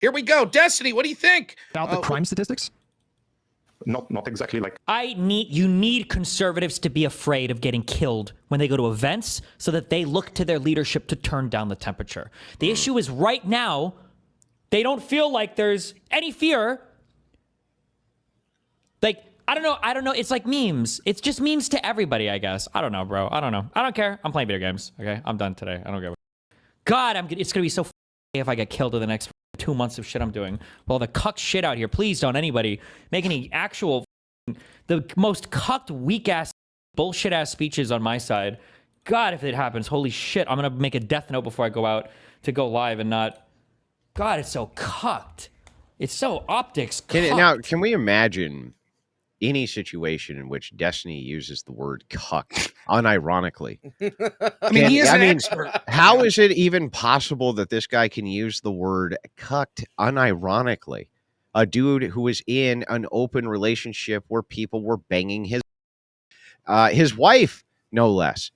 Here we go. Destiny, what do you think? About the crime statistics? Not exactly like. You need conservatives to be afraid of getting killed when they go to events so that they look to their leadership to turn down the temperature. The issue is right now, they don't feel like there's any fear. Like, I don't know. It's like memes. It's just memes to everybody, I guess. I don't know, bro. I don't know. I don't care. I'm playing video games. Okay, I'm done today. I don't care. God, it's gonna be so if I get killed in the next 2 months of shit I'm doing. Well, the cuck shit out here. Please don't anybody make any actual the most cucked, weak-ass, bullshit-ass speeches on my side. God, if it happens, holy shit, I'm gonna make a death note before I go out to go live and not. God, it's so cucked. It's so optics cucked. Now, can we imagine any situation in which Destiny uses the word cuck unironically? I mean, he is an expert. How is it even possible that this guy can use the word cucked unironically? A dude who was in an open relationship where people were banging his wife, no less.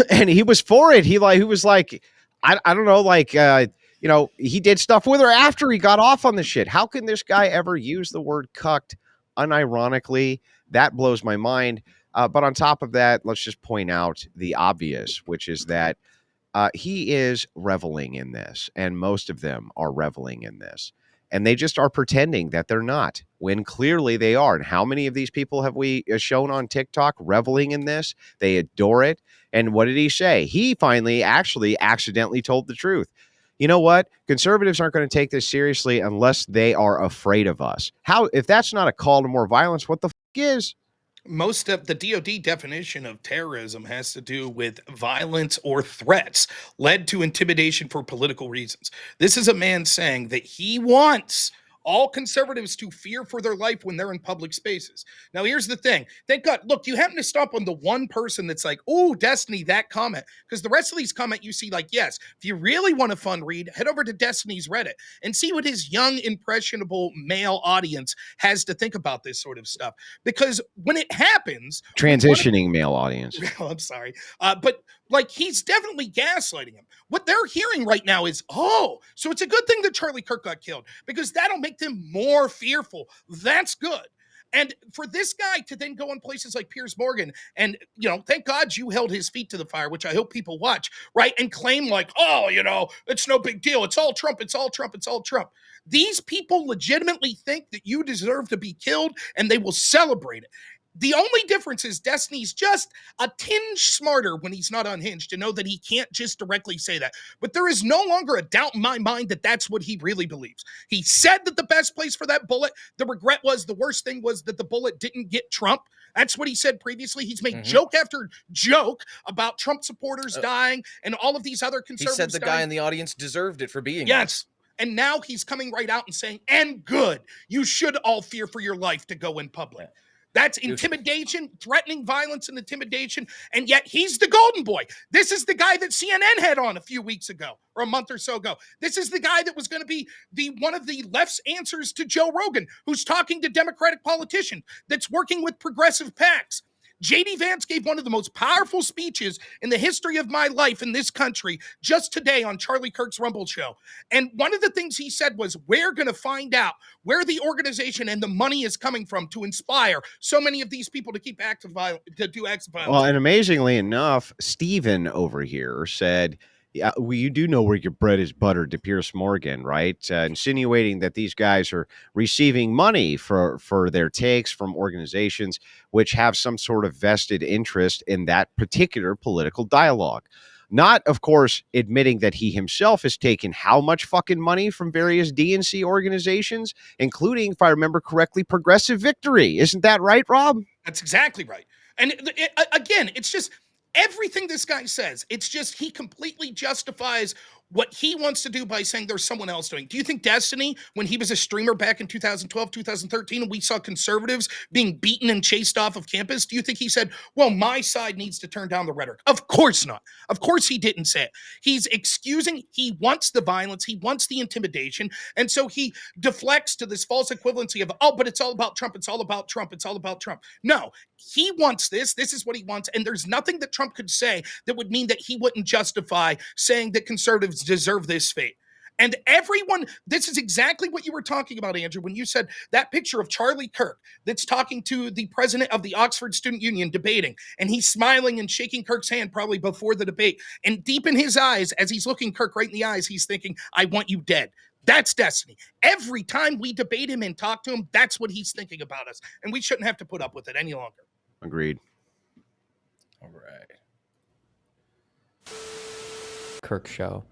And he was for it. He was like, I don't know, like, he did stuff with her after he got off on the shit. How can this guy ever use the word cucked unironically? That blows my mind. But on top of that, let's just point out the obvious, which is that he is reveling in this, and most of them are reveling in this. And they just are pretending that they're not, when clearly they are. And how many of these people have we shown on TikTok reveling in this? They adore it. And what did he say? He finally actually accidentally told the truth. You know what? Conservatives aren't going to take this seriously unless they are afraid of us. If that's not a call to more violence, what the is? Most of the DoD definition of terrorism has to do with violence or threats led to intimidation for political reasons. This is a man saying that he wants all conservatives to fear for their life when they're in public spaces. Now, here's the thing. Thank God. Look, you happen to stop on the one person that's like, oh, Destiny, that comment. Because the rest of these comment you see like, yes, if you really want a fun read, head over to Destiny's Reddit and see what his young, impressionable male audience has to think about this sort of stuff. Because when it happens... Transitioning male audience. Oh, I'm sorry. But like, he's definitely gaslighting him. What they're hearing right now is, oh, so it's a good thing that Charlie Kirk got killed because that'll make them more fearful. That's good. And for this guy to then go in places like Piers Morgan and, thank God you held his feet to the fire, which I hope people watch, right? And claim like, oh, it's no big deal. It's all Trump. It's all Trump. It's all Trump. These people legitimately think that you deserve to be killed and they will celebrate it. The only difference is Destiny's just a tinge smarter when he's not unhinged to know that he can't just directly say that. But there is no longer a doubt in my mind that that's what he really believes. He said that the best place for that bullet, the regret was, the worst thing was that the bullet didn't get Trump. That's what he said previously. He's made joke after joke about Trump supporters dying and all of these other conservatives. He said the dying. Guy in the audience deserved it for being Yes. And now he's coming right out and saying, and good, you should all fear for your life to go in public. Yeah. That's intimidation, threatening violence and intimidation. And yet he's the golden boy. This is the guy that CNN had on a few weeks ago or a month or so ago. This is the guy that was going to be one of the left's answers to Joe Rogan, who's talking to Democratic politicians, that's working with progressive PACs. J.D. Vance gave one of the most powerful speeches in the history of my life in this country just today on Charlie Kirk's Rumble Show. And one of the things he said was, we're going to find out where the organization and the money is coming from to inspire so many of these people to keep to do acts of violence. Well, and amazingly enough, Steven over here said, yeah, well, you do know where your bread is buttered to Piers Morgan, right? Insinuating that these guys are receiving money for their takes from organizations which have some sort of vested interest in that particular political dialogue. Not, of course, admitting that he himself has taken how much fucking money from various DNC organizations, including, if I remember correctly, Progressive Victory. Isn't that right, Rob? That's exactly right. And again, it's just... everything this guy says, it's just he completely justifies what he wants to do by saying there's someone else doing. Do you think Destiny, when he was a streamer back in 2012, 2013, and we saw conservatives being beaten and chased off of campus, do you think he said, well, my side needs to turn down the rhetoric? Of course not. Of course he didn't say it. He's excusing, he wants the violence, he wants the intimidation, and so he deflects to this false equivalency of, oh, but it's all about Trump, it's all about Trump, it's all about Trump. No, he wants this is what he wants, and there's nothing that Trump could say that would mean that he wouldn't justify saying that conservatives deserve this fate. And everyone, this is exactly what you were talking about, Andrew, when you said that picture of Charlie Kirk that's talking to the president of the Oxford Student Union debating, and he's smiling and shaking Kirk's hand probably before the debate. And deep in his eyes, as he's looking Kirk right in the eyes, he's thinking, I want you dead. That's Destiny. Every time we debate him and talk to him, that's what he's thinking about us. And we shouldn't have to put up with it any longer. Agreed. All right. Kirk show.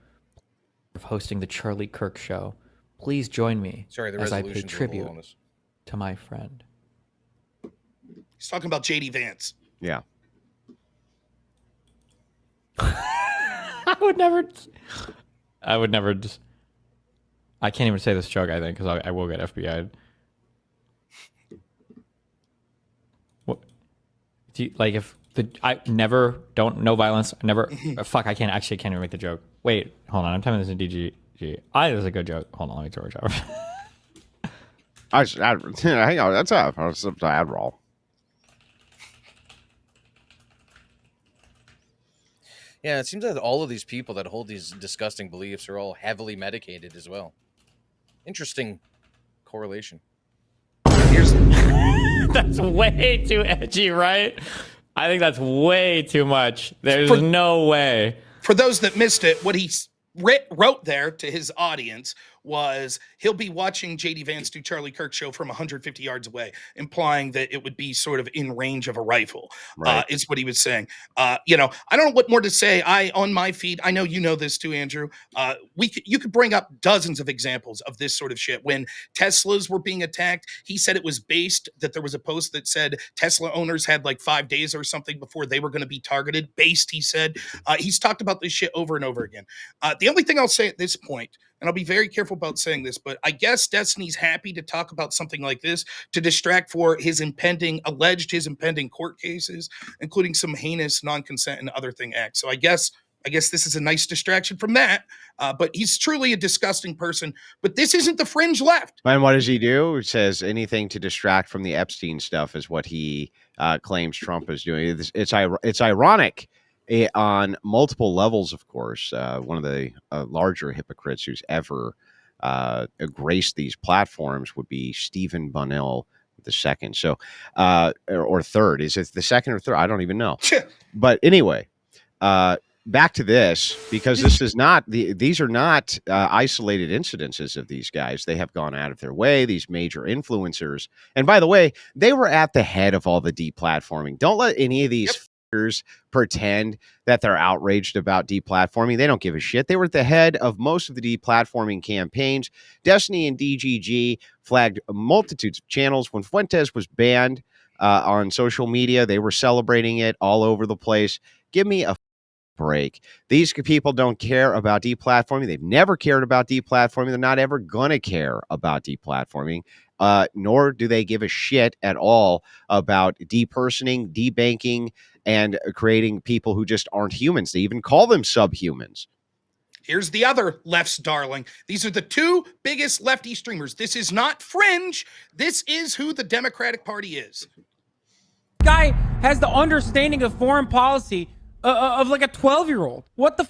Of hosting the Charlie Kirk show. Please join me Sorry, the as I pay resolution's a little tribute on this. to my friend. He's talking about JD Vance. Yeah. I would never just. I can't even say this joke, I think, because I will get FBI'd. What? Do you, like, if the. No violence, never. Fuck, I can't even make the joke. Wait, hold on. I'm typing this in DGG. This is a good joke. Hold on, let me throw it over. Hang on, that's a Adderall. Yeah, it seems that all of these people that hold these disgusting beliefs are all heavily medicated as well. Interesting correlation. That's way too edgy, right? I think that's way too much. There's no way. For those that missed it, what he wrote there to his audience was he'll be watching JD Vance do Charlie Kirk show from 150 yards away, implying that it would be sort of in range of a rifle, Right. is what he was saying. I don't know what more to say. On my feed, I know you know this too, Andrew. You could bring up dozens of examples of this sort of shit. When Teslas were being attacked, he said it was based, that there was a post that said Tesla owners had like 5 days or something before they were going to be targeted. Based, he said. He's talked about this shit over and over again. The only thing I'll say at this point, and I'll be very careful about saying this, but I guess Destiny's happy to talk about something like this to distract for his impending court cases, including some heinous non-consent and other thing acts. So I guess this is a nice distraction from that. But he's truly a disgusting person. But this isn't the fringe left. And what does he do? He says anything to distract from the Epstein stuff is what he claims Trump is doing. It's ironic. On multiple levels, of course. One of the larger hypocrites who's ever graced these platforms would be Stephen Bunnell II. So, or third. Is it the second or third? I don't even know. But anyway, back to this, because these are not isolated incidences of these guys. They have gone out of their way, these major influencers. And by the way, they were at the head of all the deplatforming. Don't let any of these pretend that they're outraged about deplatforming. They don't give a shit. They were at the head of most of the deplatforming campaigns. Destiny and DGG flagged multitudes of channels. When Fuentes was banned on social media, they were celebrating it all over the place. Give me a break. These people don't care about deplatforming. They've never cared about deplatforming. They're not ever going to care about deplatforming. Nor do they give a shit at all about depersoning, debanking, and creating people who just aren't humans. They even call them subhumans. Here's the other left's darling. These are the two biggest lefty streamers. This is not fringe. This is who the Democratic Party is. Guy has the understanding of foreign policy of like a 12-year-old. What the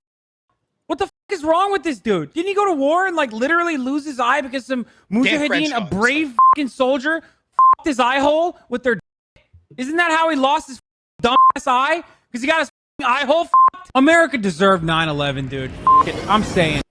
fuck is wrong with this dude? Didn't he go to war and like literally lose his eye because some mujahideen, a brave fucking soldier, fucked his eye hole with their dick? Isn't that how he lost his dumbass eye? Because he got his eye hole fucked? America deserved 9/11, dude. I'm saying.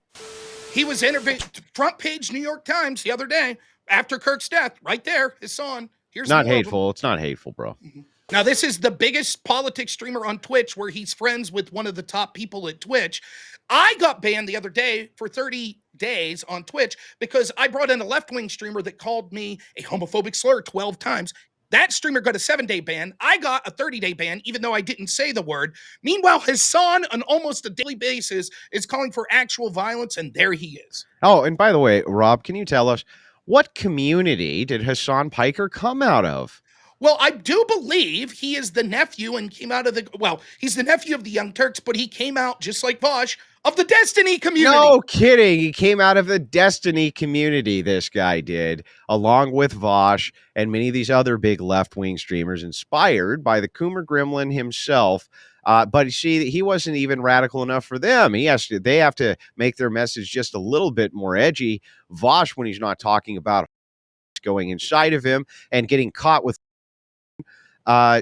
He was interviewed front page New York Times the other day after Kirk's death. Right there, his son. Here's not hateful. It's not hateful, bro. Mm-hmm. Now, this is the biggest politics streamer on Twitch, where he's friends with one of the top people at Twitch. I got banned the other day for 30 days on Twitch because I brought in a left-wing streamer that called me a homophobic slur 12 times. That streamer got a 7-day ban. I got a 30-day ban, even though I didn't say the word. Meanwhile, his son, on almost a daily basis, is calling for actual violence, and there he is. Oh, and by the way, Rob, can you tell us, what community did Hasan Piker come out of? Well, I do believe he is the nephew and came out of he's the nephew of the Young Turks, but he came out, just like Vosh, Of the Destiny community. No kidding. He came out of the Destiny community, this guy did, along with Vosh and many of these other big left-wing streamers inspired by the Coomer Gremlin himself. But you see, he wasn't even radical enough for them. They have to make their message just a little bit more edgy. Vosh, when he's not talking about going inside of him and getting caught with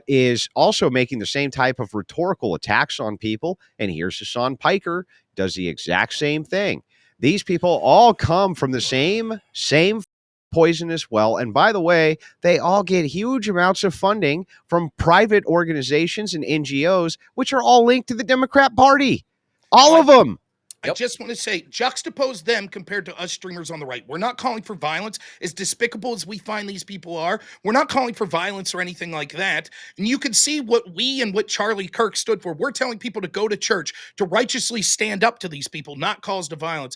is also making the same type of rhetorical attacks on people. And here's Hasan Piker, does the exact same thing. These people all come from the same poisonous well. And by the way, they all get huge amounts of funding from private organizations and NGOs, which are all linked to the Democrat Party. All of them. I just want to say, juxtapose them compared to us streamers on the right. We're not calling for violence. As despicable as we find these people are, we're not calling for violence or anything like that. And you can see what we and what Charlie Kirk stood for. We're telling people to go to church, to righteously stand up to these people, not cause to violence.